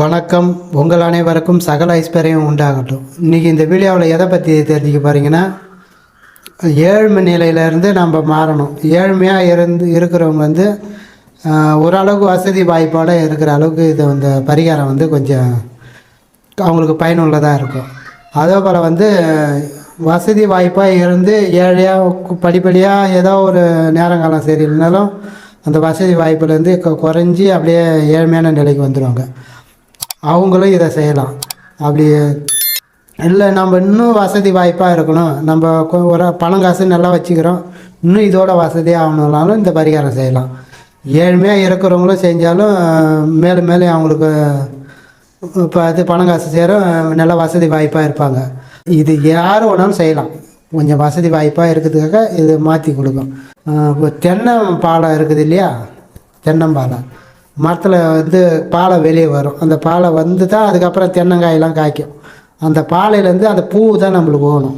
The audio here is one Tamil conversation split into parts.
வணக்கம். உங்கள் அனைவருக்கும் சகல ஐஸ்வர்யம் உண்டாகட்டும். இன்றைக்கி இந்த வீடியோவில் எதை பற்றி தெரிஞ்சுக்க போகிறீங்கன்னா, ஏழ்மை நிலையிலேருந்து நம்ம மாறணும். ஏழ்மையாக இருக்கிறவங்க வந்து ஓரளவுக்கு வசதி வாய்ப்போடு இருக்கிற அளவுக்கு இது இந்த பரிகாரம் வந்து கொஞ்சம் அவங்களுக்கு பயனுள்ளதாக இருக்கும். அதே போல் வந்து வசதி வாய்ப்பாக இருந்து ஏழையாக படிப்படியாக ஏதோ ஒரு நேரங்காலம் சரியில்லைனாலும் அந்த வசதி வாய்ப்புலேருந்து குறைஞ்சி அப்படியே ஏழ்மையான நிலைக்கு வந்துடுவாங்க. அவங்களும் இதை செய்யலாம். அப்படி இல்லை நம்ம இன்னும் வசதி வாய்ப்பாக இருக்கணும், நம்ம ஒரு பணம் காசு நல்லா வச்சுக்கிறோம், இன்னும் இதோட வசதியாக ஆகணும்னாலும் இந்த பரிகாரம் செய்யலாம். ஏழ்மையாக இருக்கிறவங்களும் செஞ்சாலும் மேலும் மேலும் அவங்களுக்கு இப்போ அது பணம் காசு சேரும், நல்ல வசதி வாய்ப்பாக இருப்பாங்க. இது யார் வேணாலும் செய்யலாம். கொஞ்சம் வசதி வாய்ப்பாக இருக்கிறதுக்காக இது மாற்றி கொடுக்கும். இப்போ தென்னம்பாலை இருக்குது இல்லையா, தென்னம்பாலை மரத்தில் வந்து பாலை வெளியே வரும். அந்த பாலை வந்து தான் அதுக்கப்புறம் தென்னங்காயெல்லாம் காய்க்கும். அந்த பாலையிலேருந்து அந்த பூ தான் நம்மளுக்கு வேணும்.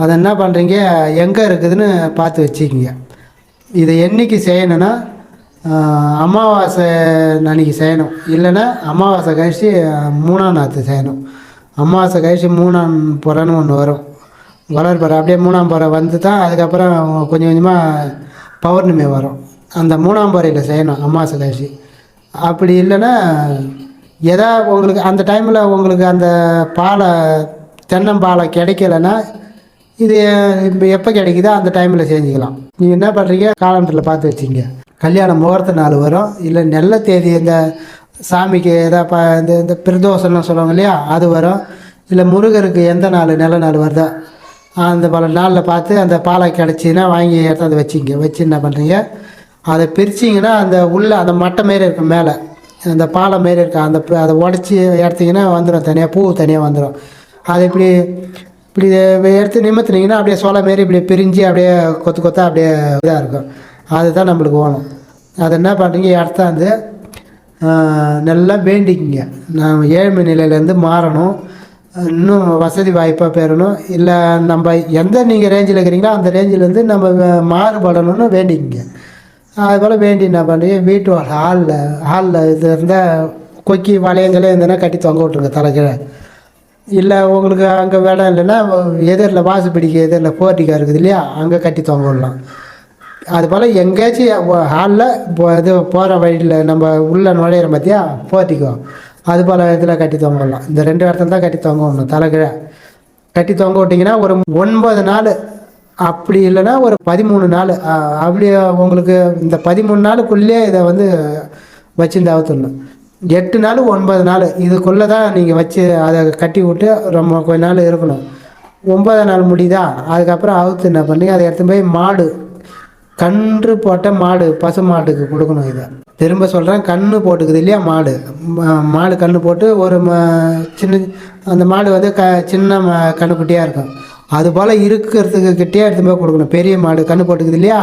அதை என்ன பண்ணுறீங்க, எங்கே இருக்குதுன்னு பார்த்து வச்சுக்கிங்க. இதை என்றைக்கு செய்யணுன்னா, அமாவாசை அன்றைக்கி செய்யணும். இல்லைன்னா அமாவாசை கழிச்சு 3ஆம் நாற்று செய்யணும். அமாவாசை கழிச்சு 3ஆம் புறன்னு ஒன்று வரும், வளர்ப்புற. அப்படியே 3ஆம் புறை வந்து தான் அதுக்கப்புறம் கொஞ்சம் கொஞ்சமாக பௌர்ணமி வரும். அந்த 3ஆம் புறையில் செய்யணும் அமாவாசை கழிச்சு. அப்படி இல்லைன்னா எதா உங்களுக்கு அந்த டைமில் உங்களுக்கு அந்த பாலை தென்னம்பாலை கிடைக்கலன்னா, இது இப்போ எப்போ கிடைக்குதோ அந்த டைமில் செஞ்சுக்கலாம். நீங்கள் என்ன பண்ணுறீங்க, காலண்டரில் பார்த்து வச்சிங்க. கல்யாண முகூர்த்த நாள் வரும், இல்லை நல்ல தேதி இந்த சாமிக்கு எதா இந்த பிரதோஷம்னு சொல்லுவாங்க இல்லையா, அது வரும். இல்லை முருகருக்கு எந்த நாள் நல்ல நாள் வருதோ அந்த பல நாளில் பார்த்து அந்த பாலை கிடச்சின்னா வாங்கி எடுத்து வச்சிங்க. வச்சு என்ன பண்ணுறீங்க, அதை பிரிச்சிங்கன்னா அந்த உள்ளே அந்த மட்டை மாரி இருக்கும், மேலே அந்த பாலை மாரி இருக்கும், அந்த அதை உடச்சி எடுத்திங்கன்னா வந்துடும், தனியாக பூ தனியாக வந்துடும். அதை இப்படி இப்படி எடுத்து நிமித்துனீங்கன்னா அப்படியே சோளை மாரி இப்படி பிரிஞ்சு அப்படியே கொத்து கொத்தா அப்படியே இதாக இருக்கும். அதுதான் நம்மளுக்கு வேணும். அதை என்ன பண்ணுறீங்க, எடுத்தாந்து நல்லா வேண்டிக்கிங்க. நான் ஏழ்மை நிலையிலேருந்து மாறணும், இன்னும் வசதி வாய்ப்பாக பெறணும், இல்லை நம்ம எந்த நீங்கள் ரேஞ்சில் இருக்கிறீங்களோ அந்த ரேஞ்சிலேருந்து நம்ம மாறுபடணும்னு வேண்டிக்கிங்க. அதுபோல் வேண்டி என்ன பண்ணுறீங்க, வீட்டு ஹாலில் இது இருந்தால் கொக்கி வளையங்களே இருந்ததுன்னா கட்டி தொங்க விட்ருங்க தலைக்கீழே. இல்லை உங்களுக்கு அங்கே இடம் இல்லைன்னா எதிரில் வாசுப்படிக்கு எதிரில் போர்ட்டிக்கா இருக்குது இல்லையா, அங்கே கட்டி தொங்க விடலாம். அதுபோல் எங்கேயாச்சும் ஹாலில் இது போகிற வழியில் நம்ம உள்ளே நுழையிற பார்த்தியா போர்ட்டிக்கோ, அதுபோல் இதில் கட்டி தொங்க விடலாம். இந்த 2 இடத்துல தான் கட்டி தொங்க விடணும். தலைக்கீழே கட்டி தொங்க விட்டிங்கன்னா ஒரு 9 நாள், அப்படி இல்லைன்னா ஒரு 13 நாள். அப்படி உங்களுக்கு இந்த 13 நாளுக்குள்ளே இதை வந்து வச்சுருந்து அவுத்துடணும். 8 நாள் 9 நாள் இதுக்குள்ளே தான் நீங்கள் வச்சு அதை கட்டி விட்டு ரொம்ப கொஞ்ச நாள் இருக்கணும். 9ஆம் நாள் முடியுதா, அதுக்கப்புறம் அவுத்து என்ன பண்ணி அதை எடுத்து போய் மாடு, கன்று போட்ட மாடு, பசு மாட்டுக்கு கொடுக்கணும். இதை திரும்ப சொல்கிறேன், கன்று போட்டுக்குது இல்லையா மாடு கன்று போட்டு ஒரு சின்ன அந்த மாடு வந்து சின்ன கண்ணுக்குட்டியாக இருக்கும். அதுபோல் இருக்கிறதுக்கு கிட்டே எடுத்து போய் கொடுக்கணும். பெரிய மாடு கன்று போட்டுக்குது இல்லையா,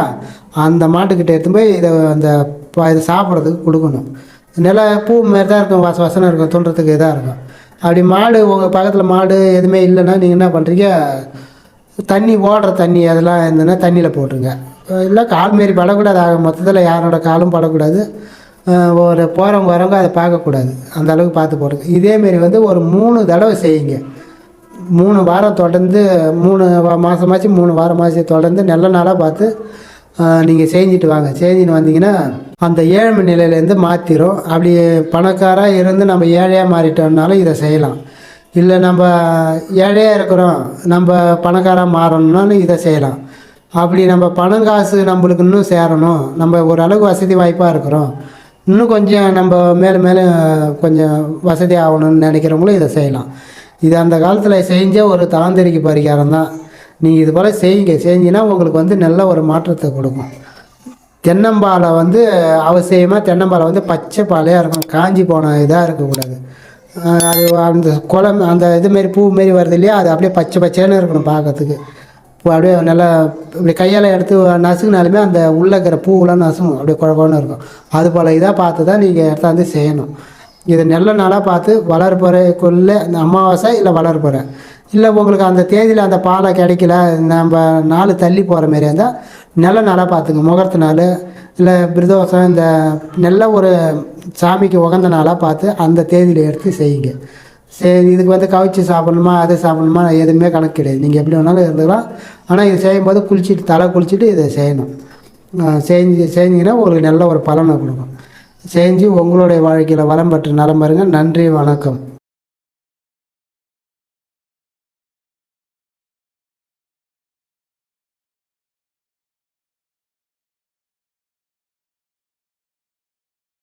அந்த மாட்டுக்கிட்ட எடுத்து போய் இதை அந்த இது சாப்பிட்றதுக்கு கொடுக்கணும். நல்லா பூ மாரி தான் இருக்கும், வசனம் இருக்கும், துண்டுறதுக்கு இதாக இருக்கும். அப்படி மாடு உங்கள் பக்கத்தில் மாடு எதுவுமே இல்லைன்னா நீங்கள் என்ன பண்ணுறீங்க, தண்ணி ஓடுற தண்ணி அதெல்லாம் இருந்ததுன்னா தண்ணியில் போட்டுருங்க. இல்லை கால் மாரி படக்கூடாது, மொத்தத்தில் யாரோட காலும் படக்கூடாது, ஒரு போகிறவங்க வரவங்க அதை பார்க்கக்கூடாது, அந்த அளவுக்கு பார்த்து போடுங்க. இதேமாரி வந்து ஒரு 3 தடவை செய்யுங்க. 3 வாரம் தொடர்ந்து, 3 மாதமாச்சு 3 வாரமாச்சு தொடர்ந்து நல்ல நாளாக பார்த்து நீங்கள் செஞ்சுட்டு வாங்க. செஞ்சுட்டு வந்தீங்கன்னா அந்த ஏழ்மை நிலையிலேருந்து மாற்றிடும். அப்படி பணக்காராக இருந்து நம்ம ஏழையாக மாறிட்டோம்னாலும் இதை செய்யலாம். இல்லை நம்ம ஏழையாக இருக்கிறோம், நம்ம பணக்காராக மாறணும்னாலும் இதை செய்யலாம். அப்படி நம்ம பணம் காசு நம்மளுக்கு இன்னும் சேரணும், நம்ம ஓரளவுக்கு வசதி வாய்ப்பாக இருக்கிறோம், இன்னும் கொஞ்சம் நம்ம மேலே மேலே கொஞ்சம் வசதி ஆகணும்னு நினைக்கிறவங்களும் இதை செய்யலாம். இது அந்த காலத்தில் செஞ்ச ஒரு தாந்திரிக பரிகாரம் தான். நீங்கள் இது போல் செஞ்சிங்கன்னா உங்களுக்கு வந்து நல்ல ஒரு மாற்றத்தை கொடுக்கும். தென்னம்பாலை வந்து அவசியமாக தென்னம்பாலை வந்து பச்சை பாலையாக இருக்கும், காஞ்சி போன இதாக இருக்கக்கூடாது. அது அந்த குளம் அந்த இதுமாரி பூ மாரி வருது இல்லையா, அது அப்படியே பச்சை பச்சைன்னு இருக்கணும் பார்க்கறதுக்கு. இப்போ அப்படியே நல்லா இப்படி கையால் எடுத்து நசுங்கினாலுமே அந்த உள்ளே இருக்கிற பூவெலாம் நசுங்கும், அப்படியே குழப்பம்னு இருக்கும். அது போல் இதாக பார்த்து தான் நீங்கள் எடுத்தாந்து செய்யணும். இதை நல்ல நாளாக பார்த்து வளர்ப்புறைக்குள்ளே இந்த அமாவாசை இல்லை வளர்ப்புறை இல்லை உங்களுக்கு அந்த தேதியில் அந்த பாலை கிடைக்கல, நம்ம நாள் தள்ளி போகிற மாரி இருந்தால் நல்ல நாளாக பார்த்துங்க. முகூர்த்த நாள் இல்லை பிரதோஷம், இந்த நல்ல ஒரு சாமிக்கு உகந்த நாளாக பார்த்து அந்த தேதியில் எடுத்து செய்யுங்க. சரி, இதுக்கு வந்து கவிச்சி சாப்பிட்ணுமா அது சாப்பிட்ணுமா எதுவுமே கணக்கு கிடையாது. நீங்கள் எப்படி வேணாலும் இருந்துக்கலாம். ஆனால் இது செய்யும்போது தலை குளிச்சுட்டு இதை செய்யணும். செஞ்சிங்கன்னா உங்களுக்கு நல்ல ஒரு பலனை கொடுக்கும். செஞ்சு உங்களுடைய வாழ்க்கையில் வளம் பெற்று நலம் பெறுங்க. நன்றி, வணக்கம்.